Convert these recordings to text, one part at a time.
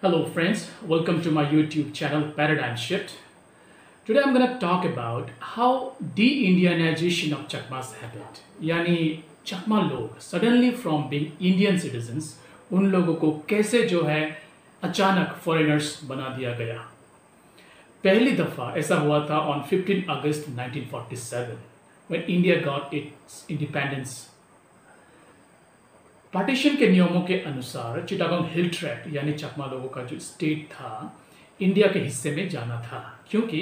Hello friends, welcome to my YouTube channel Paradigm Shift. Today I'm going to talk about how de-Indianization of Chakmas happened. यानी चकमा लोग suddenly from being Indian citizens उन लोगों को कैसे जो है अचानक foreigners बना दिया गया। पहली दफ़ा ऐसा हुआ था on 15 August 1947 when India got its independence। Partition के नियमों के अनुसार चिटागोंग हिल ट्रैक्ट यानी चकमा लोगों का जो स्टेट था इंडिया के हिस्से में जाना था क्योंकि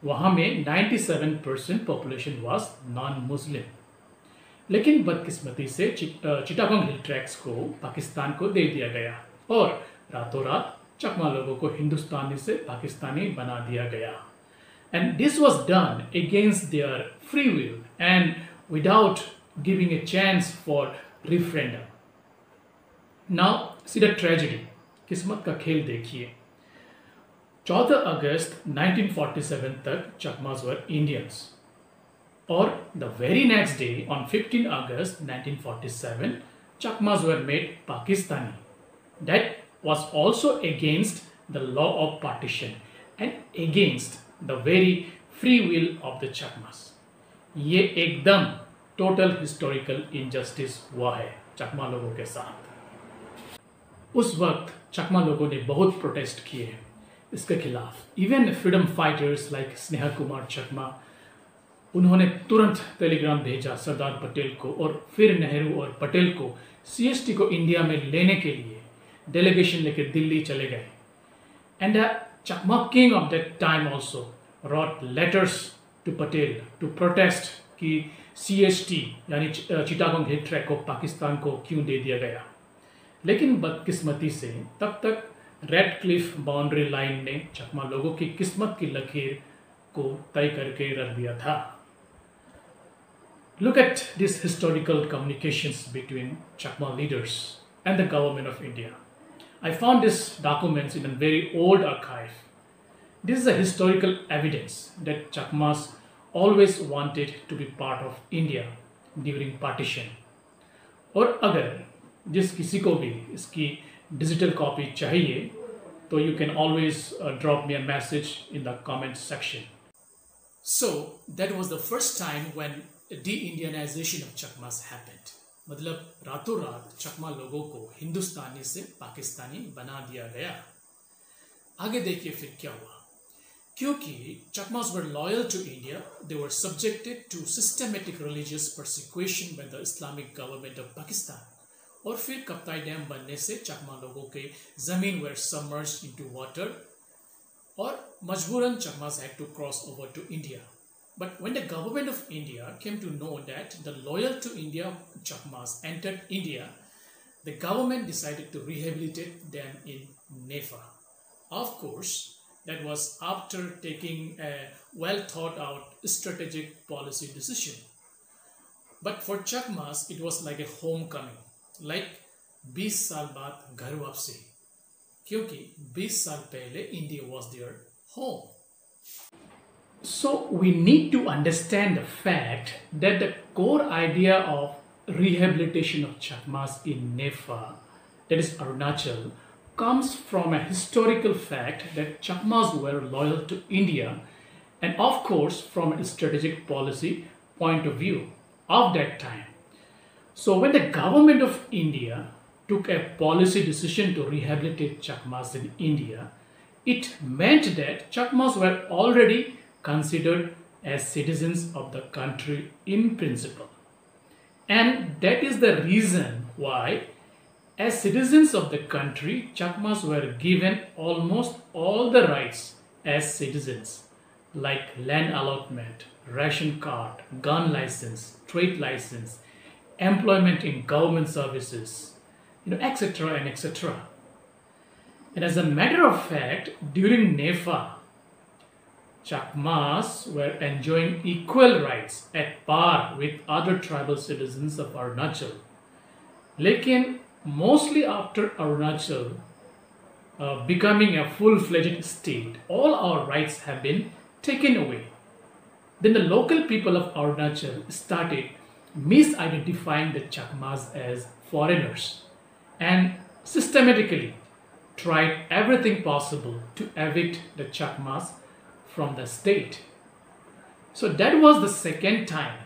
वहां में 97% पॉपुलेशन वाज नॉन मुस्लिम। लेकिन बदकिस्मती से चिटागोंग हिल ट्रैक्ट्स को पाकिस्तान को दे दिया गया और रातों रात चकमा लोगों को हिंदुस्तानी से पाकिस्तानी बना दिया गया। And this was done against their free will and without giving a chance for referendum. Now see the tragedy, किस्मत का खेल देखिए। 14 अगस्त 1947 तक चकमास वर इंडियंस और the very next day on 15 August 1947 Chakmas were made Pakistani. That was also against the law of partition and against the very free will of the Chakmas. ये एकदम total historical injustice हुआ है चकमा लोगों के साथ। उस वक्त चकमा लोगों ने बहुत प्रोटेस्ट किए इसके खिलाफ। Even freedom fighters like Sneha Kumar Chakma, उन्होंने तुरंत टेलीग्राम भेजा सरदार पटेल को और फिर नेहरू और पटेल को सीएसटी को इंडिया में लेने के लिए डेलीगेशन लेकर दिल्ली चले गए। And the Chakma king of that time also wrote letters to Patel to protest कि सीएसटी यानी चिटागोंग हिल ट्रैक्ट को पाकिस्तान को क्यों दे दिया गया। लेकिन बदकिस्मती से तब तक रेड क्लिफ बाउंड्री लाइन ने चकमा लोगों की किस्मत की लकीर को तय करके रख दिया था। Look at this historical communications between Chakma leaders and the government of India. I found this documents in a very old archive. This is a historical evidence that Chakmas always wanted to be part of India during partition। और अगर जिस किसी को भी इसकी digital copy चाहिए तो you can always drop me a message in the comment section. So that was the first time when de-Indianization of Chakmas happened. मतलब रातों रात चकमा लोगों को हिंदुस्तानी से पाकिस्तानी बना दिया गया। आगे देखिए फिर क्या हुआ। क्योंकि चकमास were loyal to India, they were subjected to systematic religious persecution by the Islamic government of Pakistan। और फिर कप्ताई डैम बनने से चकमा लोगों के जमीन were submerged into water और मजबूरन चकमास had to cross over to India। But when the government of India came to know that the loyal to India Chakmas entered India, the government decided to rehabilitate them in Nefa। Of course, that was after taking a well thought out strategic policy decision। But for Chakmas it was like a homecoming, like 20 साल बाद घर वापसी, क्योंकि 20 साल पहले India was their home। So we need to understand the fact that the core idea of rehabilitation of Chakmas in Nefa, that is Arunachal, comes from a historical fact that Chakmas were loyal to India and of course from a strategic policy point of view of that time। So when the government of India took a policy decision to rehabilitate Chakmas in India, it meant that Chakmas were already considered as citizens of the country in principle। And that is the reason why as citizens of the country, Chakmas were given almost all the rights as citizens, like land allotment, ration card, gun license, trade license, employment in government services, etc. and etc. And as a matter of fact, during Nefa, Chakmas were enjoying equal rights at par with other tribal citizens of Arunachal। लेकिन mostly after Arunachal becoming a full-fledged state, all our rights have been taken away। Then the local people of Arunachal started misidentifying the Chakmas as foreigners and systematically tried everything possible to evict the Chakmas from the state. So that was the second time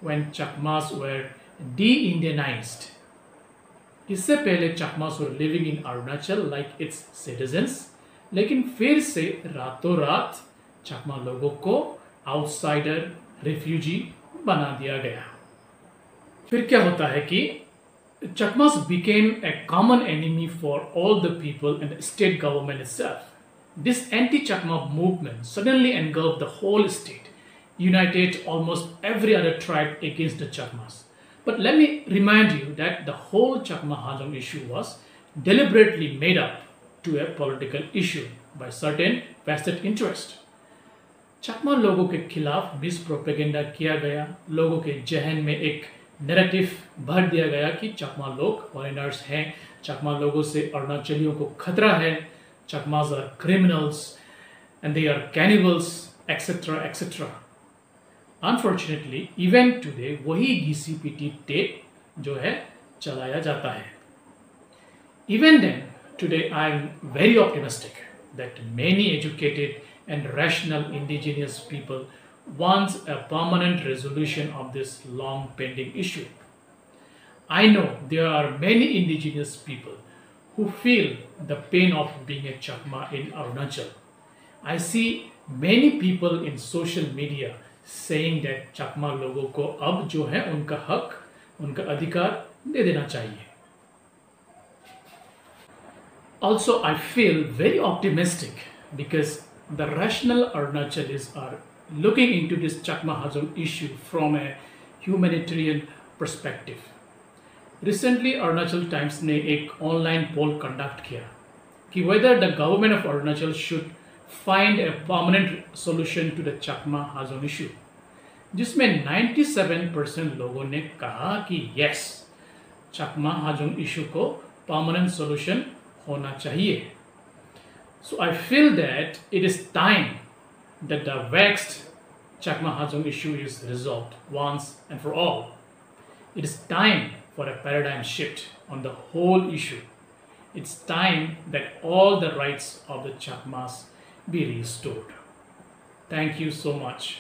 when Chakmas were de-Indianized. इससे पहले Chakmas were living in Arunachal like its citizens, लेकिन फिर से रातों रात चकमा लोगों को outsider refugee बना दिया गया। फिर क्या होता है कि Chakmas became a common enemy for all the people and the state government itself. This anti-Chakma movement suddenly engulfed the whole state, united almost every other tribe against the Chakmas. But let me remind you that the whole Chakma Hajong issue was deliberately made up to a political issue by certain vested interest. चकमा लोगों के खिलाफ miss propaganda किया गया, लोगों के जहन में एक नैरेटिव भर दिया गया कि चकमा लोग फॉरेनर्स हैं, चकमा लोगों से अरुणाचलियों को खतरा है, Chakmas are criminals and they are cannibals etcetera etcetera. Unfortunately even today वही डीसीपीटी टेप जो है चलाया जाता है। Even then today I am very optimistic that many educated and rational indigenous people wants a permanent resolution of this long pending issue. I know there are many indigenous people who feel the pain of being a Chakma in Arunachal. I see many people in social media saying that Chakma लोगों को अब जो है उनका हक, उनका अधिकार दे देना चाहिए. Also, I feel very optimistic because the rational Arunachalis are looking into this Chakma Hajong issue from a humanitarian perspective. Recently, Arunachal Times ने एक online poll conduct किया कि whether the government of Arunachal should find a permanent solution to the Chakma Hajong issue, जिसमें 97% लोगों ने कहा कि yes, Chakma Hajong issue को permanent solution होना चाहिए. So I feel that it is time that the vexed Chakma Hajong issue is resolved once and for all. It is time for a paradigm shift on the whole issue. It's time that all the rights of the Chakmas be restored. Thank you so much.